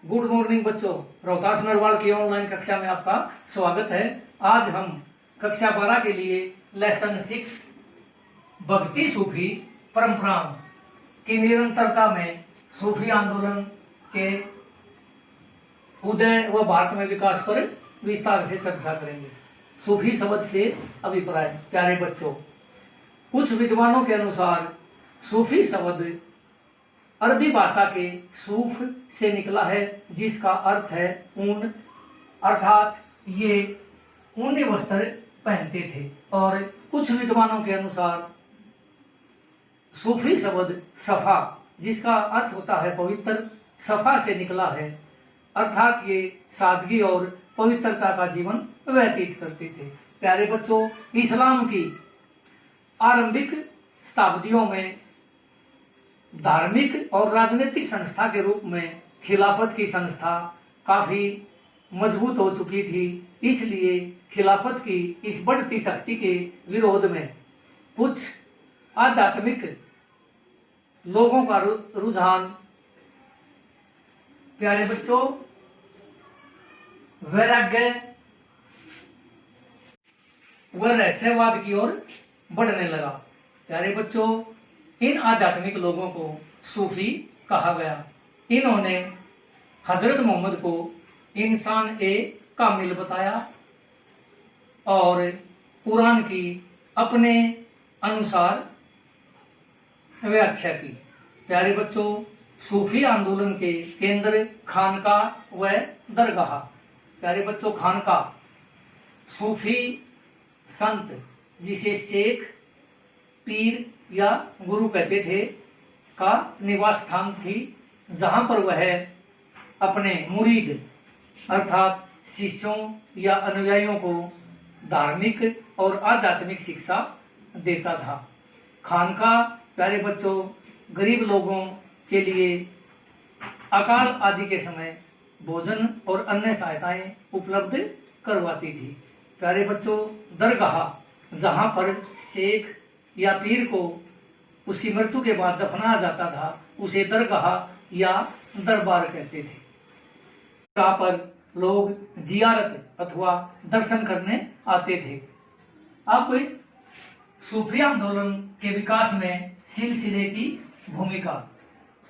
Good morning बच्चों। रोहतास नरवाल की online कक्षा में आपका स्वागत है। आज हम कक्षा 12 के लिए लेसन 6 भक्ति सूफी परंपराओं की निरंतरता में सूफी आंदोलन के उदय व भारत में विकास पर विस्तार से चर्चा करेंगे। सूफी शब्द से अभिप्राय। प्यारे बच्चों, कुछ विद्वानों के अनुसार सूफी शब्द अरबी भाषा के सूफ से निकला है, जिसका अर्थ है ऊन, अर्थात ये ऊनी वस्त्र पहनते थे। और कुछ विद्वानों के अनुसार सूफी शब्द सफा, जिसका अर्थ होता है पवित्र, सफा से निकला है, अर्थात ये सादगी और पवित्रता का जीवन व्यतीत करते थे। प्यारे बच्चों, इस्लाम की आरंभिक शताब्दियों में धार्मिक और राजनीतिक संस्था के रूप में खिलाफत की संस्था काफी मजबूत हो चुकी थी। इसलिए खिलाफत की इस बढ़ती शक्ति के विरोध में कुछ आध्यात्मिक लोगों का रुझान, प्यारे बच्चों, वैराग्य व रहस्यवाद की ओर बढ़ने लगा। प्यारे बच्चों, इन आध्यात्मिक लोगों को सूफी कहा गया। इन्होंने हजरत मोहम्मद को इंसान ए कामिल बताया और कुरान की अपने अनुसार व्याख्या की। प्यारे बच्चों, सूफी आंदोलन के केंद्र खानका व दरगाह। प्यारे बच्चों, खानका सूफी संत, जिसे शेख, पीर या गुरु कहते थे, का निवास स्थान थी, जहां पर वह अपने मुरीद अर्थात शिष्यों या अनुयायियों को धार्मिक और आध्यात्मिक शिक्षा देता था। खानका, प्यारे बच्चों, गरीब लोगों के लिए अकाल आदि के समय भोजन और अन्य सहायताएं उपलब्ध करवाती थी। प्यारे बच्चों, दरगाह, जहां पर शेख या पीर को उसकी मृत्यु के बाद दफनाया जाता था, उसे दरगाह या दरबार कहते थे। जहाँ पर लोग जियारत अथवा दर्शन करने आते थे। अब सूफी आंदोलन के विकास में सिलसिले की भूमिका।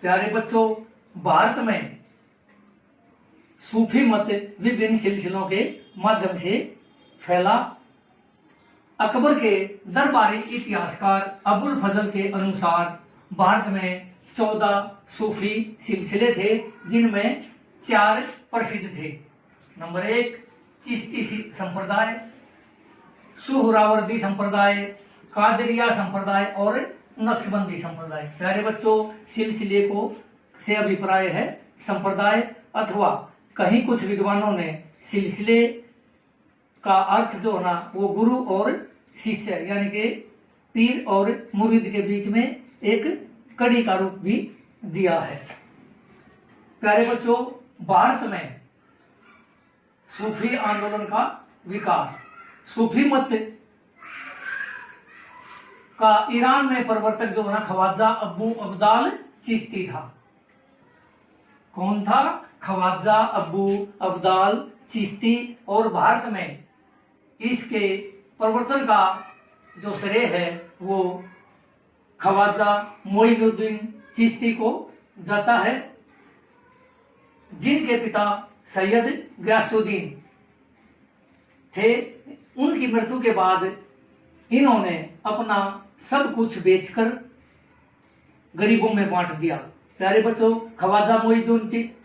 प्यारे बच्चों, भारत में सूफी मत विभिन्न सिलसिलों के माध्यम से फैला। अकबर के दरबारी इतिहासकार अबुल फजल के अनुसार भारत में 14 सूफी सिलसिले थे, जिनमें 4 प्रसिद्ध थे। नंबर 1 चिश्ती संप्रदाय, सुहरावर्दी संप्रदाय, कादरिया संप्रदाय और नक्शबंदी संप्रदाय। प्यारे बच्चों, सिलसिले को से अभिप्राय है संप्रदाय, अथवा कहीं कुछ विद्वानों ने सिलसिले का अर्थ जो ना वो गुरु और शिष्य यानी कि पीर और मुरीद के बीच में एक कड़ी का रूप भी दिया है। प्यारे बच्चों, भारत में सूफी आंदोलन का विकास। सूफी मत का ईरान में प्रवर्तक जो ना ख्वाजा अबू अब्दाल चिश्ती था। कौन था? ख्वाजा अबू अब्दाल चिश्ती। और भारत में इसके प्रवर्तन का जो श्रेय है वो ख्वाजा मोइनुद्दीन चिश्ती को जाता है, जिनके पिता सैयद गयासुद्दीन थे। उनकी मृत्यु के बाद इन्होंने अपना सब कुछ बेचकर गरीबों में बांट दिया। प्यारे बच्चों, ख्वाजा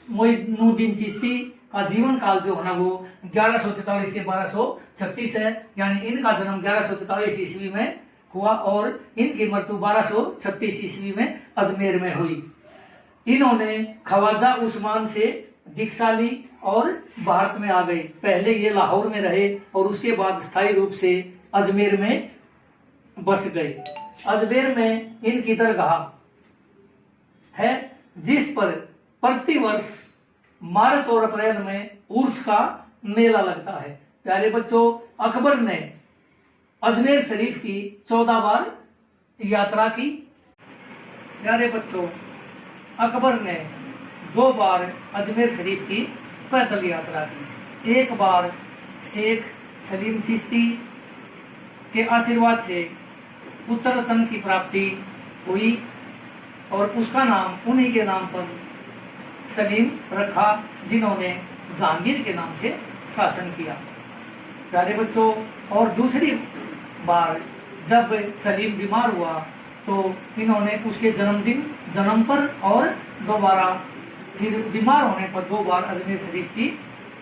मोइनुद्दीन चिश्ती का जीवन काल जो है ना वो 1143 से 1236 है, यानी इनका जन्म 1143 ईस्वी में हुआ और इनकी मृत्यु 1236 ईस्वी में अजमेर में हुई। इन्होंने ख्वाजा उस्मान से दीक्षा ली और भारत में आ गए। पहले ये लाहौर में रहे और उसके बाद स्थायी रूप से अजमेर में बस गए। अजमेर में इनकी दरगाह है, जिस पर प्रतिवर्ष मार्च और अप्रैल में उर्स का मेला लगता है। प्यारे बच्चों, अकबर ने अजमेर शरीफ की 14 बार यात्रा की। प्यारे बच्चों, अकबर ने 2 बार अजमेर शरीफ की पैदल यात्रा की। एक बार शेख सलीम चिश्ती के आशीर्वाद से पुत्र रत्न की प्राप्ति हुई और उसका नाम उन्हीं के नाम पर सलीम रखा जिन्होंने जहांगीर के नाम से शासन किया। प्यारे बच्चों, और दूसरी बार जब सलीम बीमार हुआ तो इन्होंने उसके जन्म पर और दोबारा फिर बीमार होने पर 2 बार अजमेर शरीफ की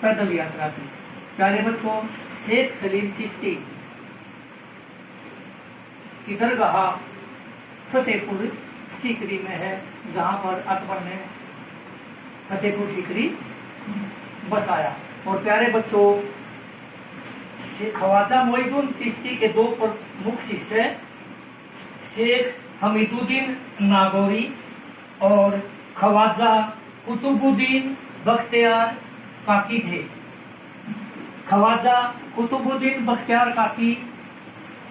पैदल यात्रा की। प्यारे बच्चों, शेख सलीम चिश्ती की दरगाह फतेहपुर सीकरी में है, जहां पर अकबर ने फतेहपुर सीकरी बसाया। और प्यारे बच्चों, ख्वाजा मोइनुद्दीन चिश्ती के 2 प्रमुख शिष्य शेख हमीदुद्दीन नागौरी और ख्वाजा कुतुबुद्दीन बख्तियार काकी थे। ख्वाजा कुतुबुद्दीन बख्तियार काकी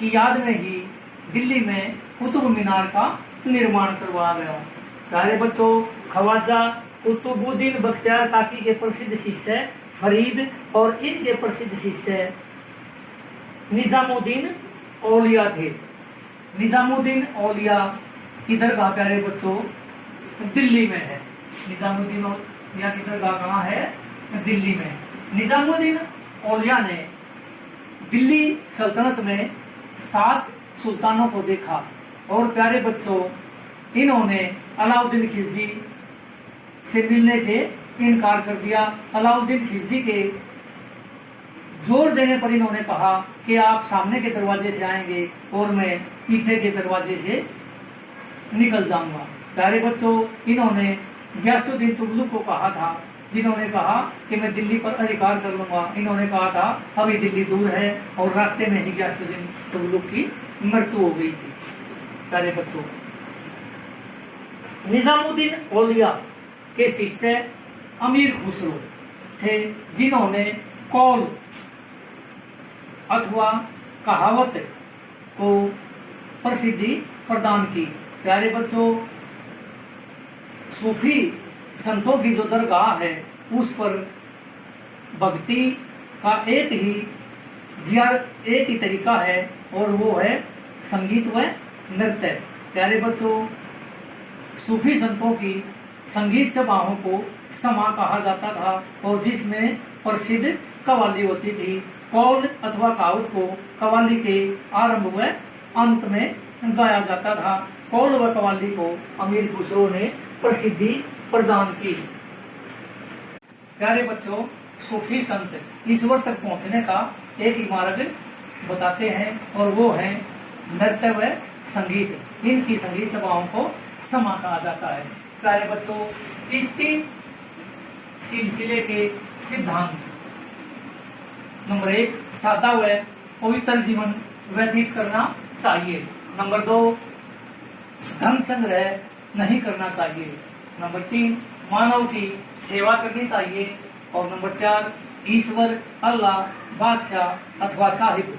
की याद में ही दिल्ली में कुतुब मीनार का निर्माण करवाया गया। प्यारे बच्चों, ख्वाजा कुतुबुद्दीन बख्तियार काकी के प्रसिद्ध शिष्य फरीद और इनके प्रसिद्ध शिष्य निजामुद्दीन औलिया थे। निजामुद्दीन औलिया की दरगाह प्यारे बच्चों दिल्ली में है। निजामुद्दीन औलिया की दरगाह कहाँ है? दिल्ली में। निजामुद्दीन औलिया ने दिल्ली सल्तनत में 7 सुल्तानों को देखा और प्यारे बच्चों, इन्होंने अलाउद्दीन खिलजी से मिलने से इनकार कर दिया। अलाउद्दीन खिलजी के जोर देने पर इन्होंने कहा कि आप सामने के दरवाजे से आएंगे और मैं पीछे के दरवाजे से निकल जाऊंगा। प्यारे बच्चों, इन्होंने गयासुद्दीन तुगलक को कहा था, जिन्होंने कहा कि मैं दिल्ली पर अधिकार कर लूंगा। इन्होंने कहा था अभी दिल्ली दूर है और रास्ते में ही गयासुद्दीन तुगलक की मृत्यु हो गई थी। प्यारे बच्चों, निजामुद्दीन औलिया के शिष्य अमीर खुसरो थे, जिन्होंने कौल अथवा कहावत को प्रसिद्धि प्रदान की। प्यारे बच्चों, सूफी संतों की जो दरगाह है उस पर भक्ति का एक ही तरीका है और वो है संगीत व नृत्य। प्यारे बच्चों, सूफी संतों की संगीत सभाओं को समा कहा जाता था और जिसमें प्रसिद्ध कव्वाली होती थी। कौल अथवा कहावत को कव्वाली के आरंभ व अंत में गाया जाता था। कौल व कव्वाली को अमीर खुसरो ने प्रसिद्धि प्रदान की। प्यारे बच्चों, सूफी संत ईश्वर तक पहुंचने का एक ही मार्ग बताते हैं और वो है नृत्य व संगीत। इनकी संगीत सभाओं को समा कहा जाता है। प्यारे बच्चों, चिश्ती सिलसिले के सिद्धांत नंबर 1, सादा व पवित्र जीवन व्यतीत करना चाहिए। नंबर 2, धन संग्रह नहीं करना चाहिए। नंबर 3, मानव की सेवा करनी चाहिए। और नंबर 4, ईश्वर, अल्लाह, बादशाह अथवा साहिब,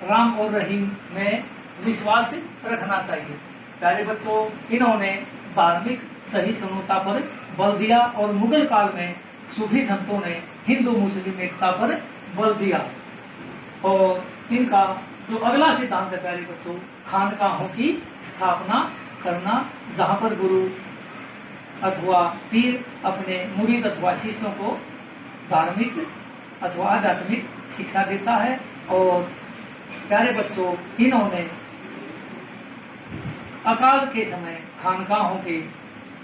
राम और रहीम में विश्वास रखना चाहिए। प्यारे बच्चों, इन्होंने धार्मिक सहिष्णुता पर बल दिया और मुगल काल में सूफी संतों ने हिंदू मुस्लिम एकता पर बल दिया। और इनका जो अगला सिद्धांत है प्यारे बच्चों, खानकाहों की स्थापना करना, जहां पर गुरु अथवा पीर अपने मुरीद अथवा शिष्यों को धार्मिक अथवा आध्यात्मिक शिक्षा देता है। और प्यारे बच्चों, इन्होंने अकाल के समय खानकाहों के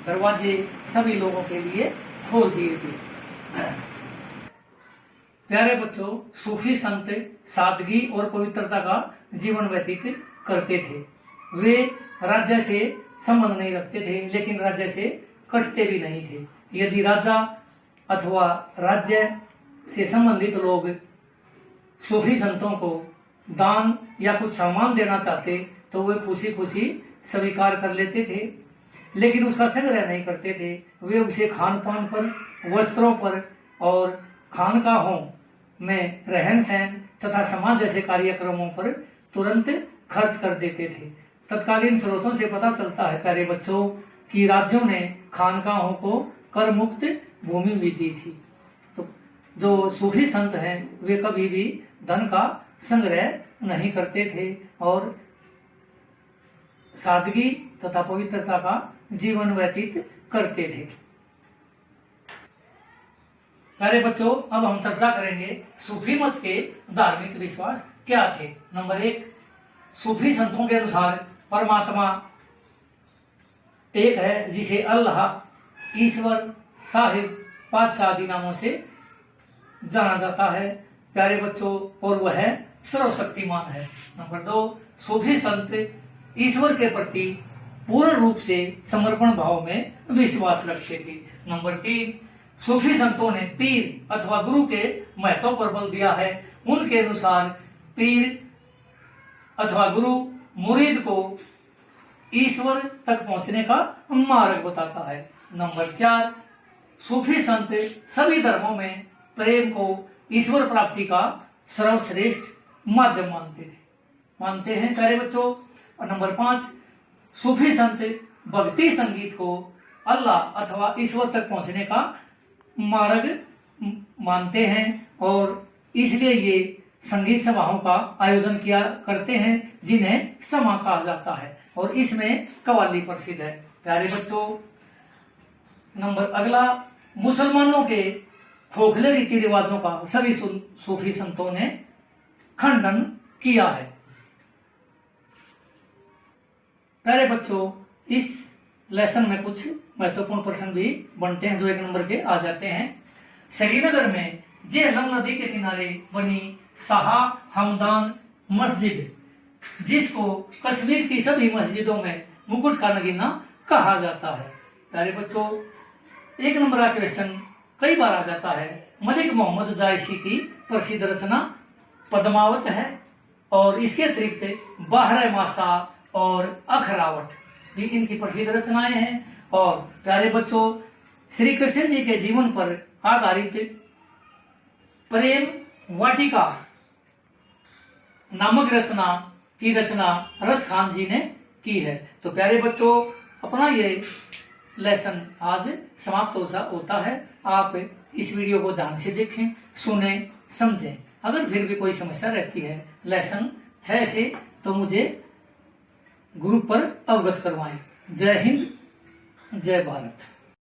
दरवाजे सभी लोगों के लिए खोल दिए थे। प्यारे बच्चों, सूफी संत सादगी और पवित्रता का जीवन व्यतीत करते थे। वे राज्य से संबंध नहीं रखते थे, लेकिन राज्य से कटते भी नहीं थे। यदि राजा अथवा राज्य से संबंधित लोग सूफी संतों को दान या कुछ सामान देना चाहते तो वे खुशी खुशी स्वीकार कर लेते थे, लेकिन उसका संग्रह नहीं करते थे। वे उसे खान पान पर, वस्त्रों पर और खानकाहों में रहन सहन तथा समाज जैसे कार्यक्रमों पर तुरंत खर्च कर देते थे। तत्कालीन स्रोतों से पता चलता है प्यारे बच्चों कि राज्यों ने खानकाहों को कर मुक्त भूमि भी दी थी। तो जो सूफी संत हैं वे कभी भी धन का संग्रह नहीं करते थे और सादगी तथा पवित्रता का जीवन व्यतीत करते थे। प्यारे बच्चों, अब हम चर्चा करेंगे सूफी मत के धार्मिक विश्वास क्या थे। नंबर 1, सूफी संतों के अनुसार परमात्मा एक है, जिसे अल्लाह, ईश्वर, साहिब, पातशाह आदि नामों से जाना जाता है। प्यारे बच्चों, और वह सर्वशक्तिमान है। नंबर 2, सूफी संत ईश्वर के प्रति पूर्ण रूप से समर्पण भाव में विश्वास रखते थे। नंबर 3, सूफी संतों ने पीर अथवा गुरु के महत्व पर बल दिया है। उनके अनुसार पीर अथवा गुरु मुरीद को ईश्वर तक पहुंचने का मार्ग बताता है। नंबर 4, सूफी संत सभी धर्मों में प्रेम को ईश्वर प्राप्ति का सर्वश्रेष्ठ माध्यम मानते हैं प्यारे बच्चों। और नंबर 5, सूफी संत भक्ति संगीत को अल्लाह अथवा ईश्वर तक पहुंचने का मार्ग मानते हैं और इसलिए ये संगीत सभाओं का आयोजन किया करते हैं जिन्हें समा कहा जाता है और इसमें कव्वाली प्रसिद्ध है। प्यारे बच्चों, नंबर अगला, मुसलमानों के खोखले रीति रिवाजों का सभी सूफी संतों ने खंडन किया है। प्यारे बच्चों, इस लेसन में कुछ महत्वपूर्ण प्रश्न भी बनते हैं जो 1 नंबर के आ जाते हैं। श्रीनगर में झेलम नदी के किनारे बनी शाह हमदान मस्जिद, जिसको कश्मीर की सभी मस्जिदों में मुकुट का नगीना कहा जाता है। प्यारे बच्चों, 1 नंबर का क्वेश्चन कई बार आ जाता है। मलिक मोहम्मद जायसी की प्रसिद्ध रचना पद्मावत है और इसके अतिरिक्त बाहर मासा और अखरावट भी इनकी प्रसिद्ध रचनाएं हैं। और प्यारे बच्चों, श्री कृष्ण जी के जीवन पर आधारित प्रेम वाटिका नामक रचना की रचना रस खान जी ने की है। तो प्यारे बच्चों, अपना ये लेसन आज समाप्त होता है। आप इस वीडियो को ध्यान से देखें, सुने, समझें। अगर फिर भी कोई समस्या रहती है लेसन 6 से तो मुझे ग्रुप पर अवगत करवाएं। जय हिंद, जय भारत।